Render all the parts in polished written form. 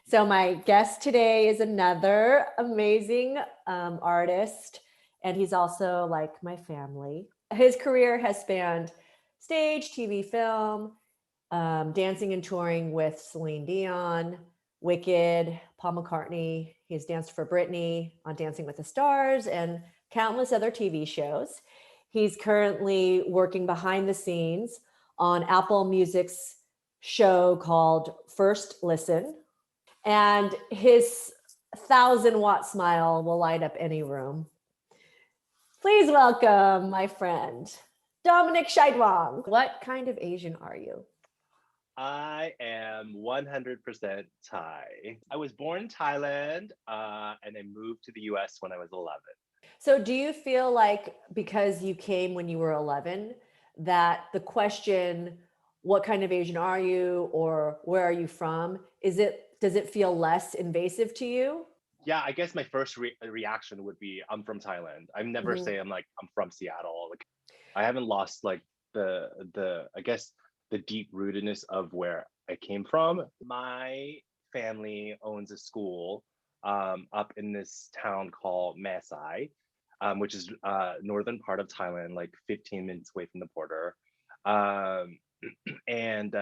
So my guest today is another amazing artist, and he's also like my family. His career has spanned stage, TV, film, dancing and touring with Celine Dion, Wicked, Paul McCartney. He's danced for Britney on Dancing with the Stars and countless other TV shows. He's currently working behind the scenes on Apple Music's show called First Listen, and his 1,000-watt smile will light up any room. Please welcome my friend, Dominic Chaiduang. What kind of Asian are you? I am 100% Thai. I was born in Thailand and I moved to the US when I was 11. So do you feel like because you came when you were 11, that the question, what kind of Asian are you or where are you from, does it feel less invasive to you? Yeah, I guess my first reaction would be I'm from Thailand. I never say I'm from Seattle. Like I haven't lost like the I guess the deep rootedness of where I came from. My family owns a school up in this town called Mesai, which is northern part of Thailand, like 15 minutes away from the border. Um, and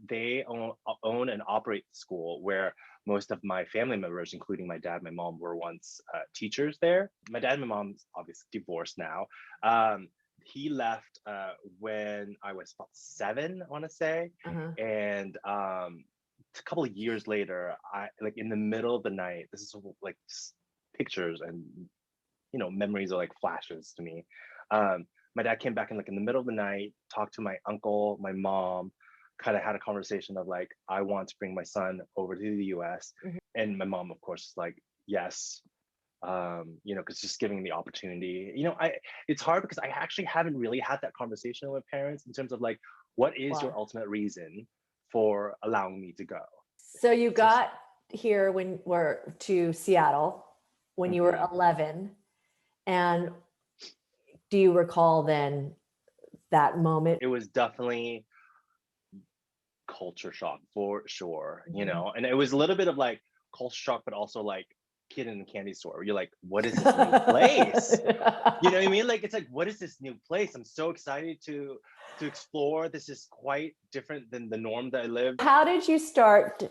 they own and operate the school where most of my family members, including my dad and my mom, were once teachers there. My dad and my mom's obviously divorced now. He left when I was about 7, I want to say, and a couple of years later, I like in the middle of the night. This is like pictures and memories are like flashes to me. My dad came back in like in the middle of the night, talked to my uncle, my mom, kind of had a conversation of like, I want to bring my son over to the US. And my mom, of course, like, yes, because just giving the opportunity. It's hard because I actually haven't really had that conversation with parents in terms of like, what is your ultimate reason for allowing me to go? So you got here when we're to Seattle when you were 11. And do you recall then that moment? It was definitely culture shock for sure, and it was a little bit of like culture shock, but also like kid in a candy store. You're like, what is this new place? You know what I mean? Like, it's like, what is this new place? I'm so excited to explore. This is quite different than the norm that I lived. How did you start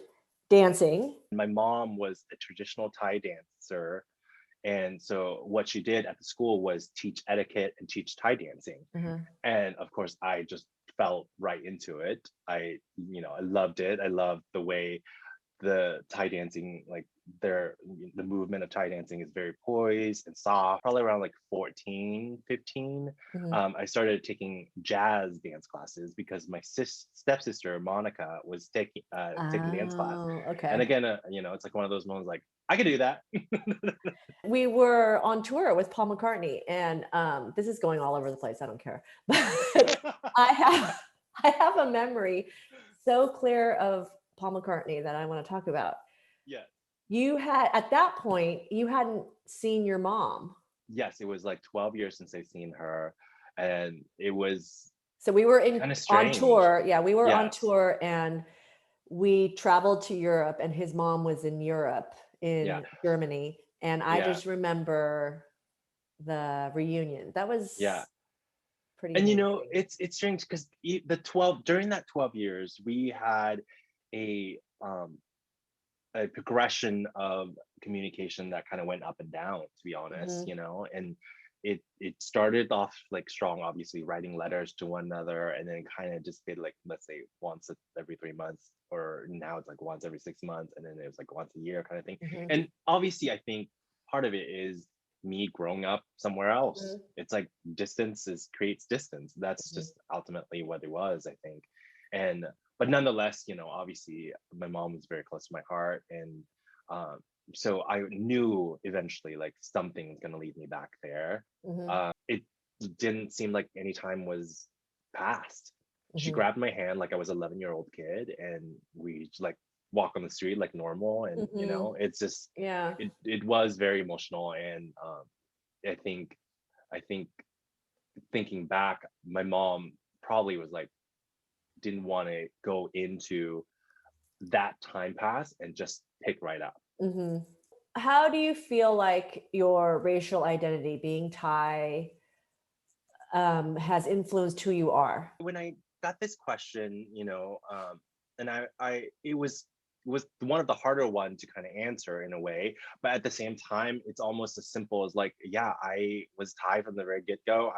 dancing? My mom was a traditional Thai dancer. And so what she did at the school was teach etiquette and teach Thai dancing. And of course, I just fell right into it. I loved it. I loved the way the Thai dancing, like the movement of Thai dancing is very poised and soft. Probably around like 14, 15, I started taking jazz dance classes because my stepsister, Monica, was taking dance class. Okay. And again, it's like one of those moments like, I could do that. We were on tour with Paul McCartney, and this is going all over the place. I don't care. But I have a memory so clear of Paul McCartney that I want to talk about. Yeah. You had, at that point, you hadn't seen your mom. Yes, it was like 12 years since I've seen her. And it was so we were on tour. Yeah, we were on tour and we traveled to Europe, and his mom was in Europe in Germany. And I just remember the reunion. That was pretty and amazing. It's strange because during that 12 years we had a progression of communication that kind of went up and down, to be honest. And it started off like strong, obviously writing letters to one another, and then kind of just did like, let's say once every 3 months, or now it's like once every 6 months, and then it was like once a year kind of thing. And obviously I think part of it is me growing up somewhere else. It's like creates distance. That's just ultimately what it was, I think. And but nonetheless, obviously my mom was very close to my heart, and so I knew eventually like something's gonna lead me back there. It didn't seem like any time was past. She grabbed my hand like I was 11-year-old kid, and we like walk on the street like normal, and it's just it was very emotional. And I think thinking back, my mom probably was like, didn't want to go into that time pass and just pick right up. Hmm. How do you feel like your racial identity, being Thai, has influenced who you are? When I got this question, and it was one of the harder ones to kind of answer in a way, but at the same time, it's almost as simple as like, yeah, I was Thai from the very get-go.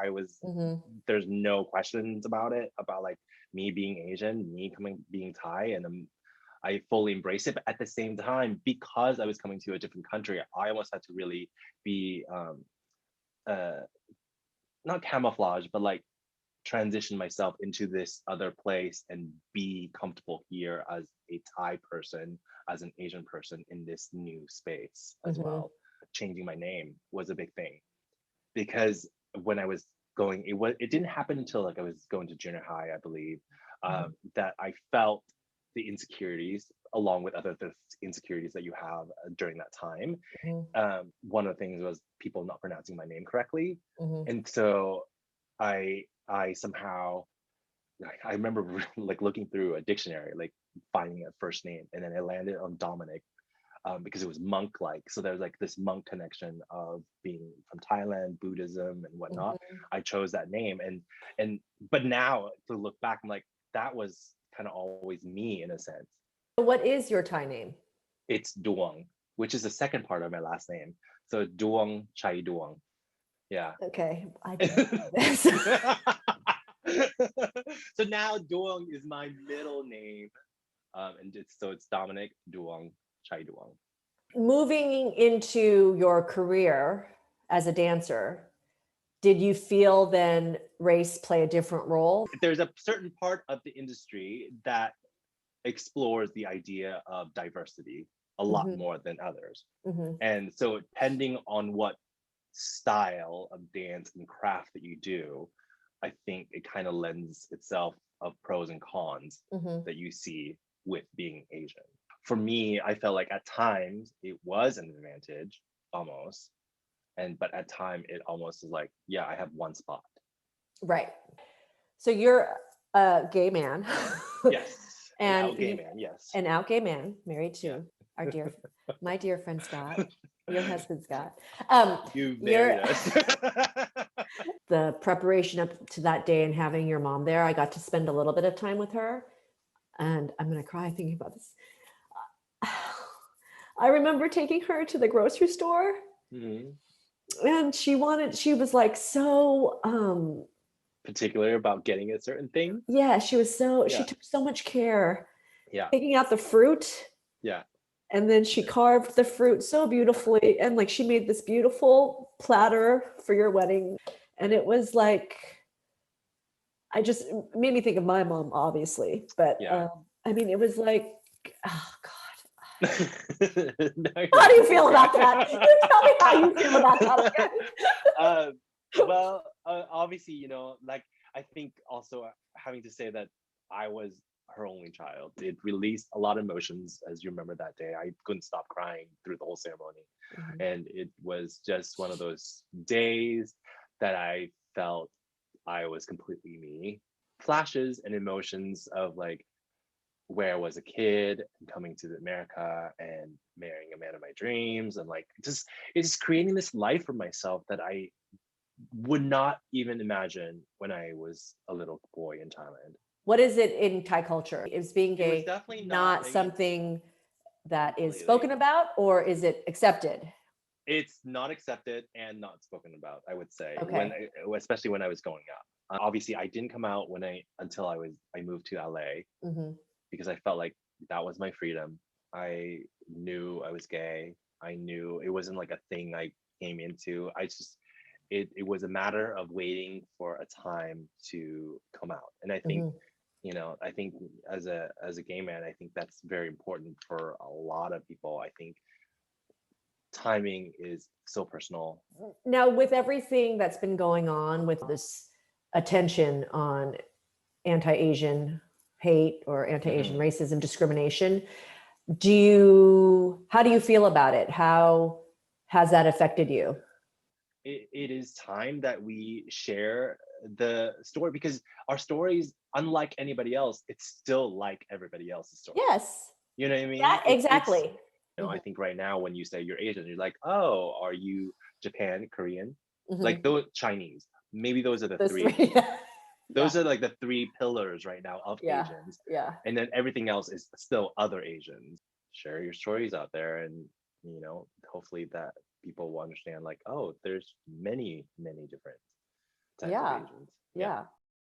Hmm. There's no questions about it, about like me being Asian, me coming being Thai, and I fully embrace it. But at the same time, because I was coming to a different country, I almost had to really be uh, not camouflage, but like transition myself into this other place and be comfortable here as a Thai person, as an Asian person in this new space as Hmm. well. Changing my name was a big thing because when I was it didn't happen until like I was going to junior high, I believe, that I felt the insecurities along with other insecurities that you have during that time. Hmm. One of the things was people not pronouncing my name correctly, Hmm. and so I somehow I remember like looking through a dictionary, like finding a first name, and then I landed on Dominic because it was monk like. So there's like this monk connection of being from Thailand, Buddhism, and whatnot. Hmm. I chose that name, and but now to look back, I'm like that was kind of always me in a sense. What is your Thai name? It's Duong, which is the second part of my last name. So Duong Chaiduang. Yeah. Okay, I didn't know this. So now Duong is my middle name, and it's Dominic Duong Chaiduang. Moving into your career as a dancer, did you feel then race play a different role? There's a certain part of the industry that explores the idea of diversity a lot Hmm. more than others, Hmm. and so depending on what style of dance and craft that you do, I think it kind of lends itself of pros and cons Hmm. that you see with being Asian. For me, I felt like at times it was an advantage almost. But at time it almost is like, yeah, I have one spot. Right. So you're a gay man, Yes. An and out gay man, yes. an out gay man, married Yeah. to our my dear friend Scott, your husband Scott. You You're married us. the preparation up to that day and having your mom there. I got to spend a little bit of time with her, and I'm gonna cry thinking about this. I remember taking her to the grocery store, Mhm. and she was like so Particular about getting a certain thing. yeah, she Yeah. took so much care Yeah. picking out the fruit, Yeah. and then she carved the fruit so beautifully, and like she made this beautiful platter for your wedding, and it was like I just it made me think of my mom obviously, but Yeah. I mean it was like oh god, Now you're how do you making me feel cry. about that? You tell me how you feel about that. uh, well, obviously, like I think also having to say that I was her only child, it released a lot of emotions. As you remember that day, I couldn't stop crying through the whole ceremony, Mhm. and it was just one of those days that I felt I was completely me. Flashes and emotions of like where I was a kid and coming to America and marrying a man of my dreams and like just it's creating this life for myself that I would not even imagine when I was a little boy in Thailand. What is it in Thai culture? Is being It was gay definitely not, not I mean, something that is spoken completely. about, or is it accepted? It's not accepted and not spoken about, I would say, Okay. especially when I was growing up. Obviously, I didn't come out when until I moved to LA Hmm. because I felt like that was my freedom. I knew I was gay. I knew it wasn't like a thing I came into. It was a matter of waiting for a time to come out. And I think, Hmm. I think as a gay man, I think that's very important for a lot of people. I think timing is so personal. Now, with everything that's been going on with this attention on anti-Asian hate or anti-Asian Mhm. racism, discrimination, how do you feel about it? How has that affected you? It is time that we share the story because our stories, unlike anybody else, it's still like everybody else's story. Yes. You know what I Yeah, mean? It's exactly. I Mhm, think right now when you say you're Asian, you're like, oh, are you Japan, Korean? Like mhm. those Chinese. Maybe those are the Those three. three. Yeah, Those are like the three pillars right now of yeah, Asians. yeah, And then everything else is still other Asians. Share your stories out there and hopefully that people will understand like, oh, there's many, many different types of yeah, Asians. Yeah. yeah.